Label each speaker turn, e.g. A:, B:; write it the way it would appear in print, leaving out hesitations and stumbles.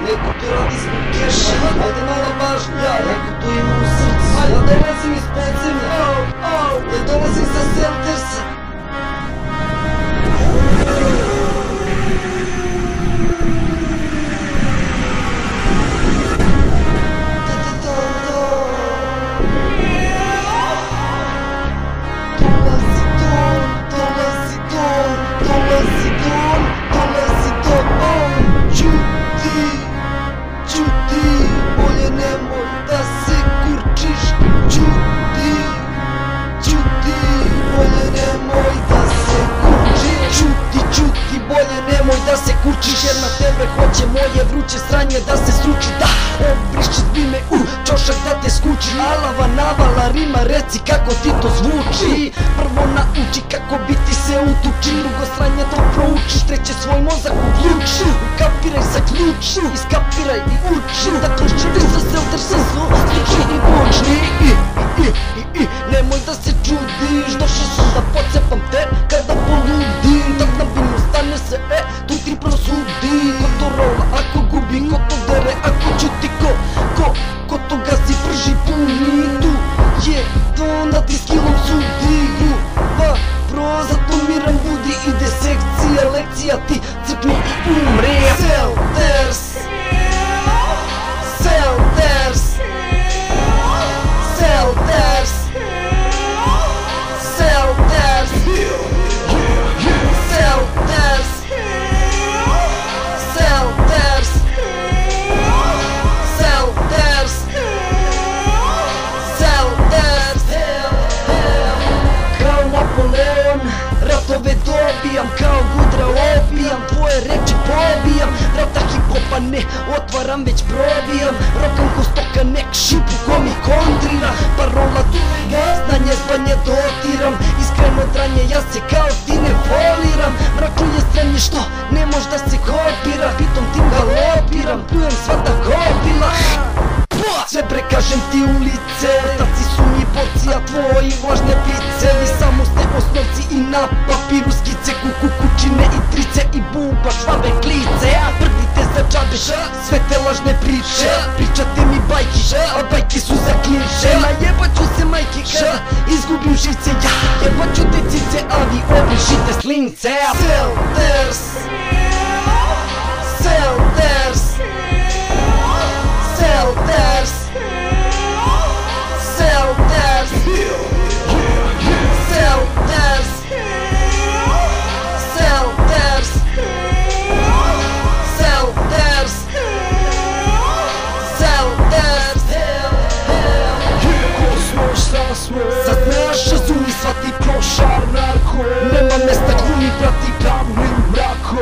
A: neko to radi zbog keša. Ajde mala važnja, neko to ima u srcu. Ja dolazim iz podzemlja, ja dolazim sa SellTersa. Da se kurčiš jer na tebe hoće moje vruće sranje da se sruči. Da, obriši zbime u čošak da te skuči. Alava navala rima, reci kako ti to zvuči. Prvo nauči kako biti se utuči, drugo sranje to proučiš, treće svoj mozak uključi. Ukapiraj, zaključi, iskapiraj i uči da ključevi za SellTersa su slični i bučni. Nemoj da se čudiš, došao sam da pocepam te kada poludim. Tak na binu stane se, tu ti prosudi. Ko to rola, ako gubi, ko to dere, ako čuti, ko to gazi, prži puni. Tu je to onda ti skillom sudi. Pro, zato miran budi, ide sekcija, lekcija, ti crkni i umre. SellTers, SellTers, SellTers, SellTers, SellTers, SellTers, SellTers, SellTers. Kao Napoleon, ratove dobijam, kao Gudra opijam, tvoje reči pobijam. Vrata hip-hopa ne otvaram, već probijam. Rokam ko stoka, nek šipu ko mi kontrira. Parola tu znanje, zvanje dotiram. Iskreno dranje, ja se kao ti ne foliram. Mraču je stranje što ne mož da se kopira. Pitom tim galopiram, plujem sva da kopila. Sve prekažem ti u lice, taci su mi borci, a tvoji vlažne plice. Vi samo ste osnovci i na papiru skice, kukučine i trice i buba švabe klice. Prdite za džabe, sve te lažne priče, pričate mi bajki, a bajke su za klinše. Najebaću se majke kada izgubim živce, ja jebaću te cice, a vi obrišite slince. SellTers, SellTers, SellTers, SellTers, SellTers, SellTers, SellTers, SellTers. Ko smo, šta smo? Sad znaš, razumi, shvati prošar narko. Nema mesta glumi, prati pravnim mrakom.